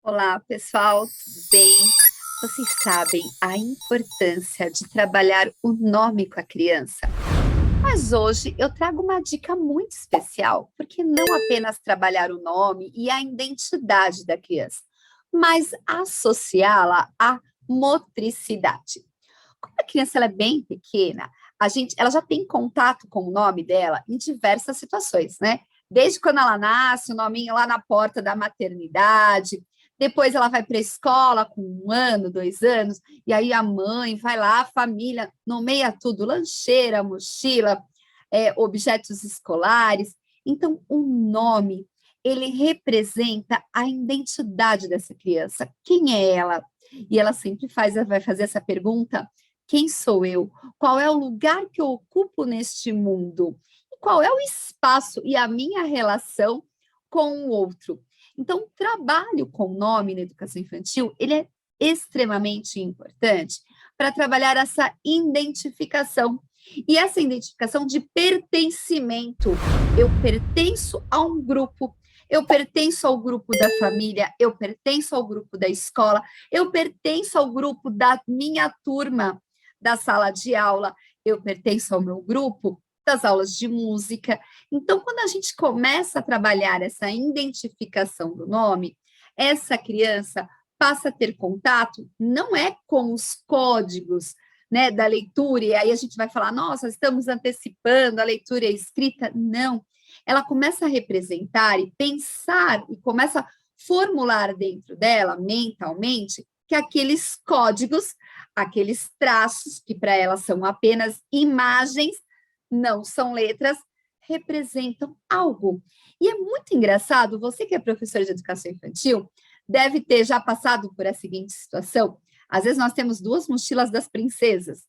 Olá, pessoal, tudo bem? Vocês sabem a importância de trabalhar o nome com a criança? Mas hoje eu trago uma dica muito especial, porque não apenas trabalhar o nome e a identidade da criança, mas associá-la à motricidade. Quando a criança ela é bem pequena, ela já tem contato com o nome dela em diversas situações, né? Desde quando ela nasce, o nominho lá na porta da maternidade, depois ela vai para a escola com 1 ano, 2 anos, e aí a mãe vai lá, a família nomeia tudo, lancheira, mochila, objetos escolares. Então, o nome, ele representa a identidade dessa criança. Quem é ela? E ela sempre vai fazer essa pergunta: quem sou eu? Qual é o lugar que eu ocupo neste mundo? E qual é o espaço e a minha relação com o outro? Então, o trabalho com nome na educação infantil, ele é extremamente importante para trabalhar essa identificação. E essa identificação de pertencimento. Eu pertenço a um grupo, eu pertenço ao grupo da família, eu pertenço ao grupo da escola, eu pertenço ao grupo da minha turma da sala de aula, eu pertenço ao meu grupo das aulas de música. Então, quando a gente começa a trabalhar essa identificação do nome, essa criança passa a ter contato não é com os códigos, né, da leitura, e aí a gente vai falar, nossa, estamos antecipando a leitura e a escrita. Não, ela começa a representar e pensar e começa a formular dentro dela, mentalmente, que aqueles códigos, aqueles traços, que para ela são apenas imagens, não são letras, representam algo. E é muito engraçado, você que é professor de educação infantil, deve ter já passado por a seguinte situação. Às vezes nós temos 2 mochilas das princesas,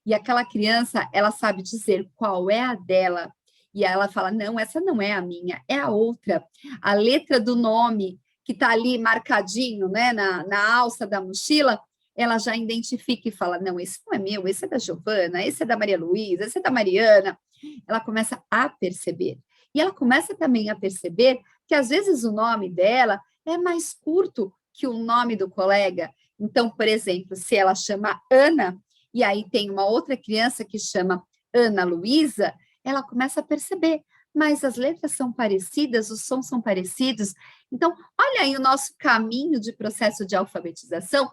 e aquela criança, ela sabe dizer qual é a dela, e ela fala, não, essa não é a minha, é a outra. A letra do nome que está ali marcadinho, né, na alça da mochila, ela já identifica e fala, não, esse não é meu, esse é da Giovana, esse é da Maria Luísa, esse é da Mariana. Ela começa a perceber. E ela começa também a perceber que, às vezes, o nome dela é mais curto que o nome do colega. Então, por exemplo, se ela chama Ana, e aí tem uma outra criança que chama Ana Luísa, ela começa a perceber, mas as letras são parecidas, os sons são parecidos. Então, olha aí o nosso caminho de processo de alfabetização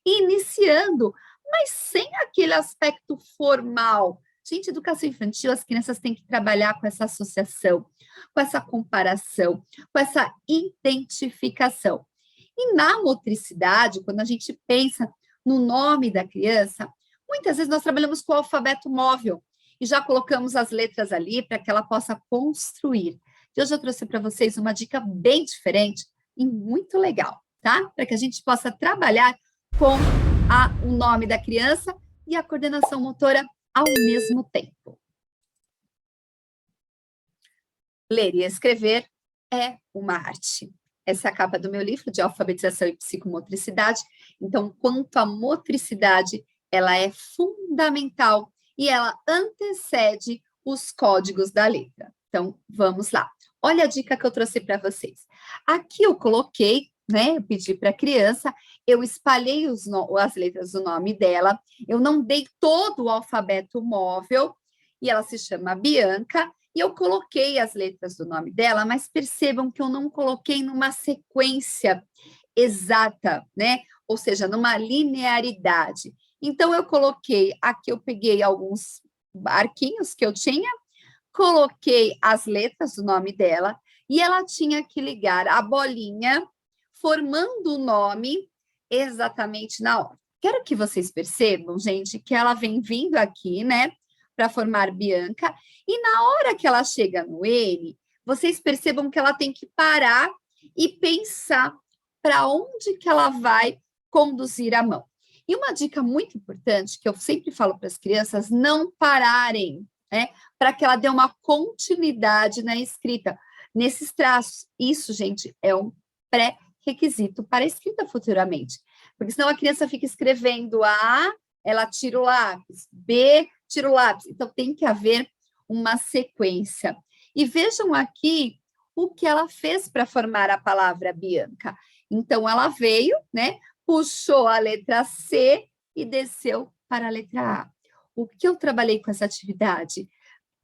iniciando, mas sem aquele aspecto formal. Gente, educação infantil, as crianças têm que trabalhar com essa associação, com essa comparação, com essa identificação. E na motricidade, quando a gente pensa no nome da criança, muitas vezes nós trabalhamos com o alfabeto móvel e já colocamos as letras ali para que ela possa construir. E hoje eu trouxe para vocês uma dica bem diferente e muito legal, tá? Para que a gente possa trabalhar com o nome da criança e a coordenação motora ao mesmo tempo. Ler e escrever é uma arte. Essa é a capa do meu livro de alfabetização e psicomotricidade. Então, quanto à motricidade, ela é fundamental e ela antecede os códigos da letra. Então, vamos lá. Olha a dica que eu trouxe para vocês. Aqui eu coloquei, né? Eu pedi para a criança, eu espalhei as letras do nome dela, eu não dei todo o alfabeto móvel, e ela se chama Bianca, e eu coloquei as letras do nome dela, mas percebam que eu não coloquei numa sequência exata, né? Ou seja, numa linearidade. Então, eu coloquei, aqui eu peguei alguns arquinhos que eu tinha, coloquei as letras do nome dela, e ela tinha que ligar a bolinha, formando o nome exatamente na hora. Quero que vocês percebam, gente, que ela vem vindo aqui, né, para formar Bianca, e na hora que ela chega no N, vocês percebam que ela tem que parar e pensar para onde que ela vai conduzir a mão. E uma dica muito importante que eu sempre falo para as crianças, não pararem, né, para que ela dê uma continuidade na escrita, nesses traços. Isso, gente, é um pré-requisito para a escrita futuramente, porque senão a criança fica escrevendo A, ela tira o lápis, B, tira o lápis. Então, tem que haver uma sequência. E vejam aqui o que ela fez para formar a palavra Bianca. Então, ela veio, né, puxou a letra C e desceu para a letra A. O que eu trabalhei com essa atividade?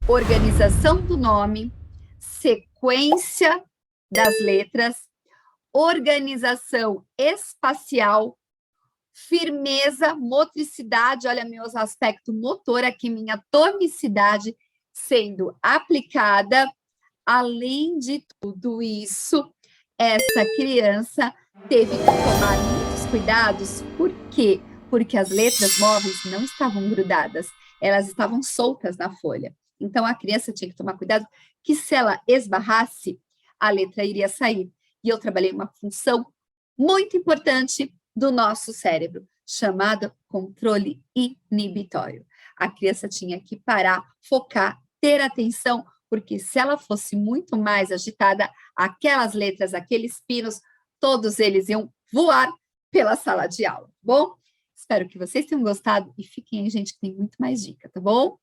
Organização do nome, sequência das letras, organização espacial, firmeza, motricidade, olha meus aspectos motor aqui, minha tonicidade sendo aplicada. Além de tudo isso, essa criança teve que tomar muitos cuidados, por quê? Porque as letras móveis não estavam grudadas, elas estavam soltas na folha. Então, a criança tinha que tomar cuidado que se ela esbarrasse, a letra iria sair. E eu trabalhei uma função muito importante do nosso cérebro, chamada controle inibitório. A criança tinha que parar, focar, ter atenção, porque se ela fosse muito mais agitada, aquelas letras, aqueles pinos, todos eles iam voar pela sala de aula, tá bom? Espero que vocês tenham gostado e fiquem aí, gente, que tem muito mais dica, tá bom?